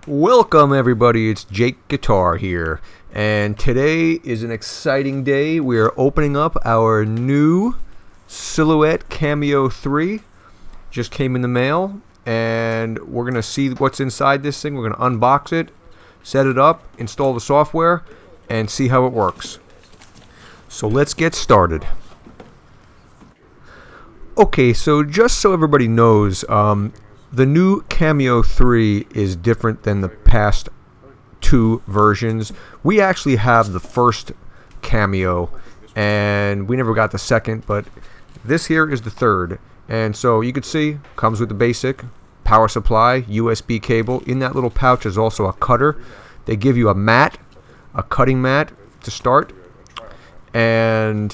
Welcome everybody, it's Jake Guitar here, and today is an exciting day. We are opening up our new Silhouette Cameo 3. Just came in the mail, and we're going to see what's inside this thing. We're going to unbox it, set it up, install the software, and see how it works. So let's get started. Okay, so just so everybody knows, the new Cameo 3 is different than the past two versions. We actually have the first Cameo, and we never got the second, but this here is the third. And so you can see, comes with the basic power supply, USB cable. In that little pouch is also a cutter. They give you a mat, a cutting mat to start. And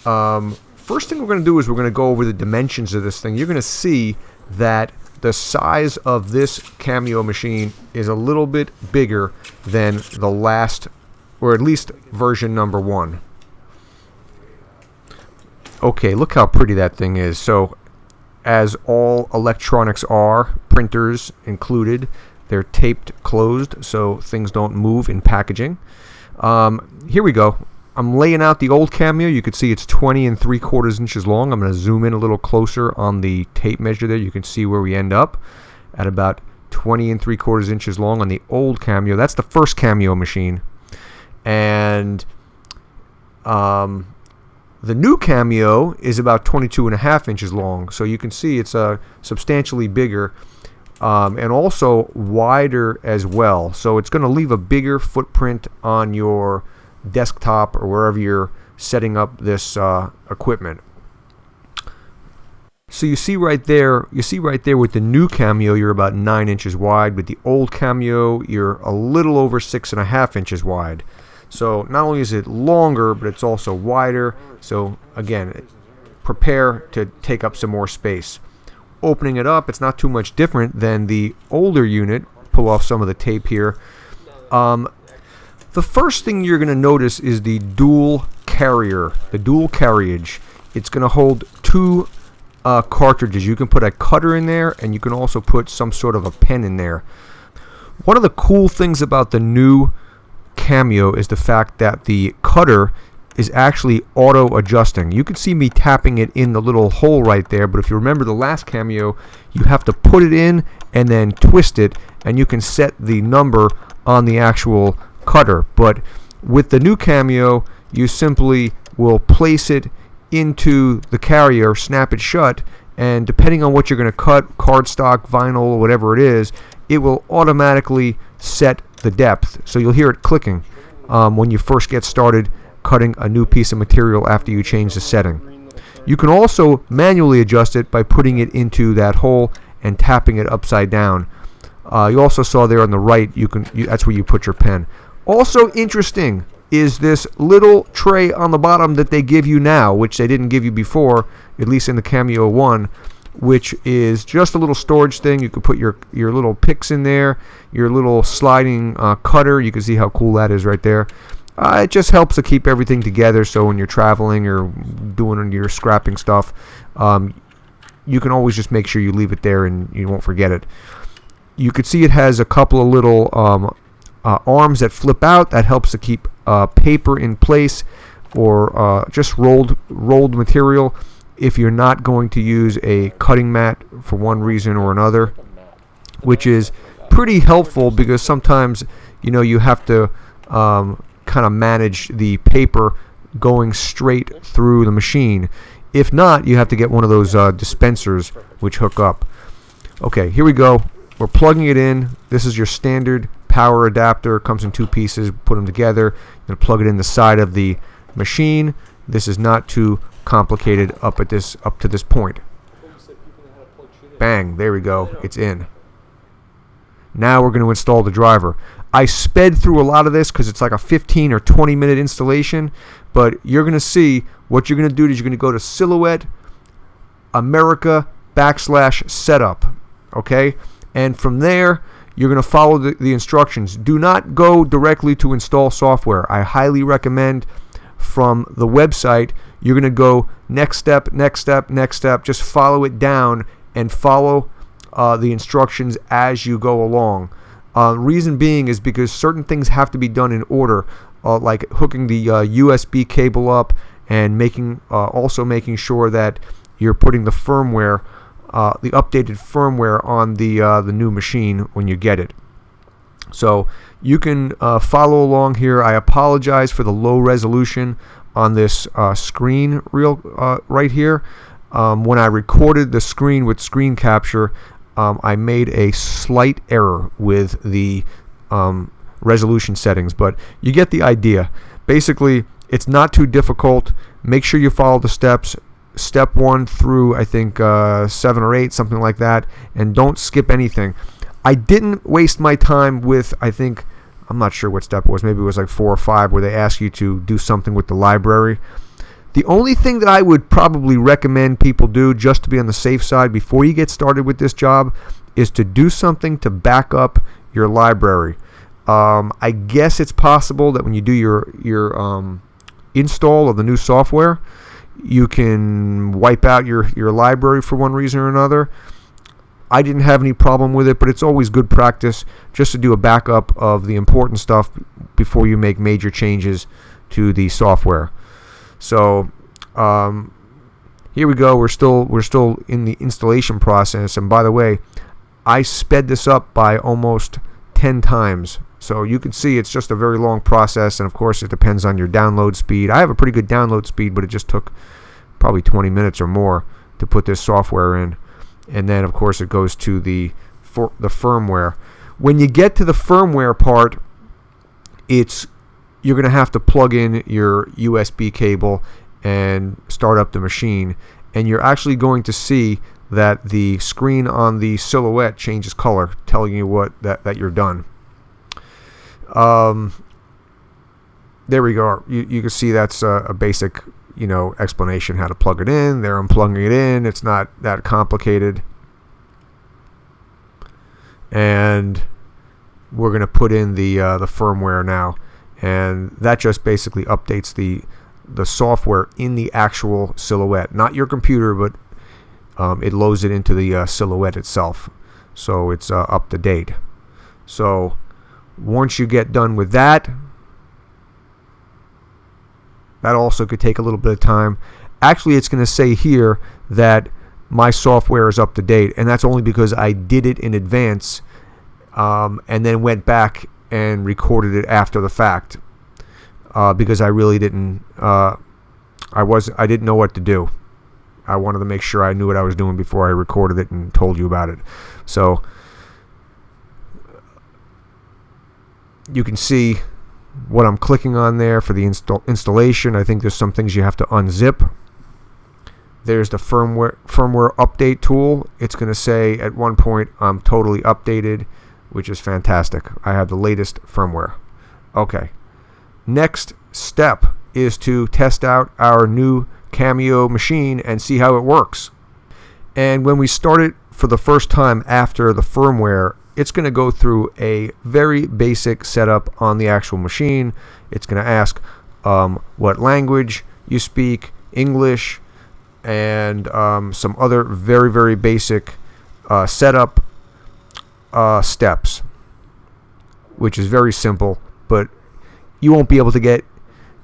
first thing we're going to do is we're going to go over the dimensions of this thing. You're going to see that the size of this Cameo machine is a little bit bigger than the last, or at least version number 1. Okay, look how pretty that thing is. So, as all electronics are, printers included, they're taped closed so things don't move in packaging. Here we go. I'm laying out the old Cameo. You can see it's 20 3/4 inches long. I'm going to zoom in a little closer on the tape measure there. You can see where we end up at about 20 3/4 inches long on the old Cameo. That's the first Cameo machine. And the new Cameo is about 22.5 inches long. So you can see it's substantially bigger and also wider as well. So it's going to leave a bigger footprint on your desktop or wherever you're setting up this equipment. So you see right there with the new Cameo you're about 9 inches wide. With the old Cameo you're a little over 6.5 inches wide. So not only is it longer, but it's also wider. So again, prepare to take up some more space. Opening it up, it's not too much different than the older unit. Pull off some of the tape here. The first thing you're going to notice is the dual carrier, the dual carriage. It's going to hold two cartridges. You can put a cutter in there, and you can also put some sort of a pen in there. One of the cool things about the new Cameo is the fact that the cutter is actually auto-adjusting. You can see me tapping it in the little hole right there, but if you remember the last Cameo, you have to put it in and then twist it, and you can set the number on the actual cutter. But with the new Cameo, you simply will place it into the carrier, snap it shut, and depending on what you're going to cut, cardstock, vinyl, whatever it is, it will automatically set the depth. So you'll hear it clicking when you first get started cutting a new piece of material after you change the setting. You can also manually adjust it by putting it into that hole and tapping it upside down. You also saw there on the right, that's where you put your pen. Also interesting is this little tray on the bottom that they give you now, which they didn't give you before, at least in the Cameo 1, which is just a little storage thing. You could put your little picks in there, your little sliding cutter. You can see how cool that is right there. It just helps to keep everything together, so when you're traveling or doing your scrapping stuff, you can always just make sure you leave it there and you won't forget it. You can see it has a couple of little arms that flip out. That helps to keep paper in place or just rolled material if you're not going to use a cutting mat for one reason or another, which is pretty helpful because sometimes you have to kind of manage the paper going straight through the machine. If not, you have to get one of those dispensers which hook up. Okay, here we go. We're plugging it in. This is your standard power adapter. Comes in two pieces. Put them together. You're going to plug it in the side of the machine. This is not too complicated up to this point. Bang, there we go. It's in. Now we're going to install the driver. I sped through a lot of this because it's like a 15 or 20 minute installation, but you're going to see what you're going to do is you're going to go to Silhouette America /setup. Okay? And from there, you're going to follow the instructions. Do not go directly to install software. I highly recommend from the website, you're going to go next step, next step, next step. Just follow it down and follow the instructions as you go along. Reason being is because certain things have to be done in order, like hooking the USB cable up and also making sure that you're putting the firmware, the updated firmware on the new machine when you get it. So you can follow along here. I apologize for the low resolution on this screen right here. When I recorded the screen with screen capture, I made a slight error with the resolution settings, but you get the idea. Basically, it's not too difficult. Make sure you follow the steps. Step 1 through, I think, 7 or 8, something like that, and don't skip anything. I didn't waste my time with, I'm not sure what step it was, maybe it was like 4 or 5, where they ask you to do something with the library. The only thing that I would probably recommend people do, just to be on the safe side before you get started with this job, is to do something to back up your library. I guess it's possible that when you do your install of the new software, you can wipe out your library for one reason or another. I didn't have any problem with it, but it's always good practice just to do a backup of the important stuff before you make major changes to the software. So here we go. We're still in the installation process, and by the way, I sped this up by almost 10 times. So you can see it's just a very long process, and of course it depends on your download speed. I have a pretty good download speed, but it just took probably 20 minutes or more to put this software in. And then of course it goes to the firmware. When you get to the firmware part, you're going to have to plug in your USB cable and start up the machine, and you're actually going to see that the screen on the Silhouette changes color, telling you that you're done. There we go. You can see that's a basic explanation how to plug it in. There, I'm plugging it in. It's not that complicated. And we're going to put in the firmware now, and that just basically updates the software in the actual Silhouette, not your computer, but it loads it into the Silhouette itself, so it's up to date. So once you get done with that also could take a little bit of time. Actually, it's going to say here that my software is up to date, and that's only because I did it in advance and then went back and recorded it after the fact, because I really didn't I didn't know what to do. I wanted to make sure I knew what I was doing before I recorded it and told you about it. So you can see what I'm clicking on there for the installation. I think there's some things you have to unzip. There's the firmware update tool. It's going to say at one point I'm totally updated, which is fantastic. I have the latest firmware. Okay. Next step is to test out our new Cameo machine and see how it works. And when we start it for the first time after the firmware, it's going to go through a very basic setup on the actual machine. It's going to ask what language you speak, English, and some other very, very basic setup steps, which is very simple, but you won't be able to get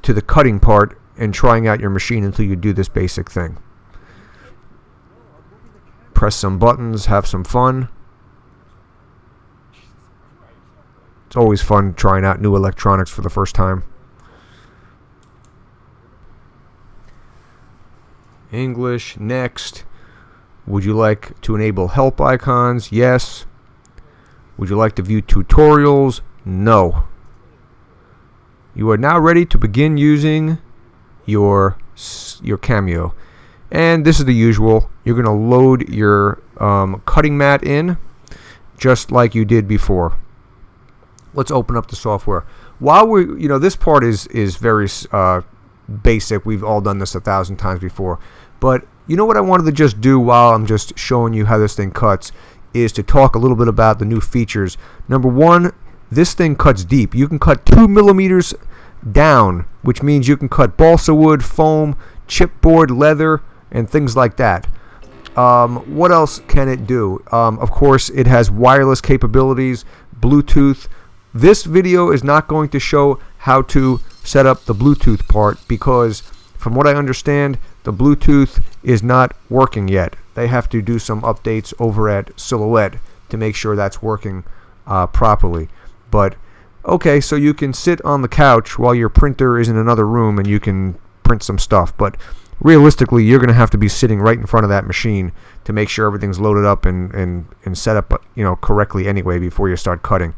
to the cutting part and trying out your machine until you do this basic thing. Press some buttons, have some fun. It's always fun trying out new electronics for the first time. English, next. Would you like to enable help icons? Yes. Would you like to view tutorials? No. You are now ready to begin using your Cameo. And this is the usual. You're going to load your cutting mat in just like you did before. Let's open up the software. While this part is very basic. We've all done this 1,000 times before. But you know what I wanted to just do while I'm just showing you how this thing cuts is to talk a little bit about the new features. Number one, this thing cuts deep. You can cut 2 millimeters down, which means you can cut balsa wood, foam, chipboard, leather, and things like that. What else can it do? Of course, it has wireless capabilities, Bluetooth. This video is not going to show how to set up the Bluetooth part because from what I understand, the Bluetooth is not working yet. They have to do some updates over at Silhouette to make sure that's working properly. But okay, so you can sit on the couch while your printer is in another room and you can print some stuff. But realistically, you're going to have to be sitting right in front of that machine to make sure everything's loaded up and set up, correctly anyway before you start cutting.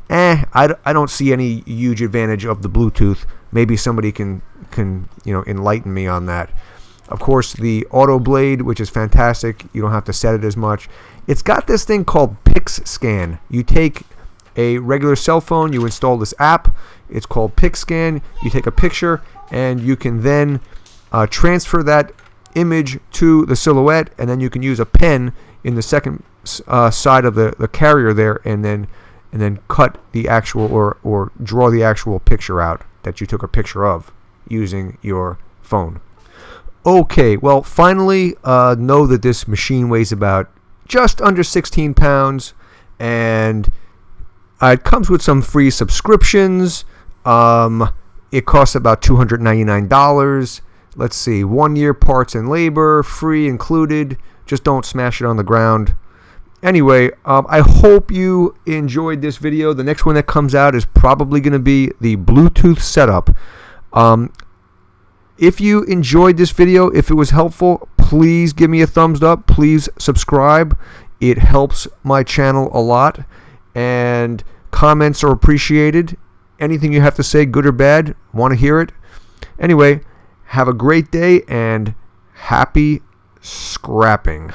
I don't see any huge advantage of the Bluetooth. Maybe somebody can enlighten me on that. Of course, the Auto Blade, which is fantastic. You don't have to set it as much. It's got this thing called PixScan. You take a regular cell phone, you install this app. It's called PixScan. You take a picture, and you can then transfer that image to the Silhouette, and then you can use a pen in the second side of the carrier there, and then cut the actual or draw the actual picture out that you took a picture of using your phone. Okay, well, finally, know that this machine weighs about just under 16 pounds, and it comes with some free subscriptions. It costs about $299. Let's see, 1 year parts and labor, free included. Just don't smash it on the ground. Anyway, I hope you enjoyed this video. The next one that comes out is probably going to be the Bluetooth setup. If you enjoyed this video, if it was helpful, please give me a thumbs up. Please subscribe. It helps my channel a lot. And comments are appreciated. Anything you have to say, good or bad, want to hear it. Anyway, have a great day and happy scrapping.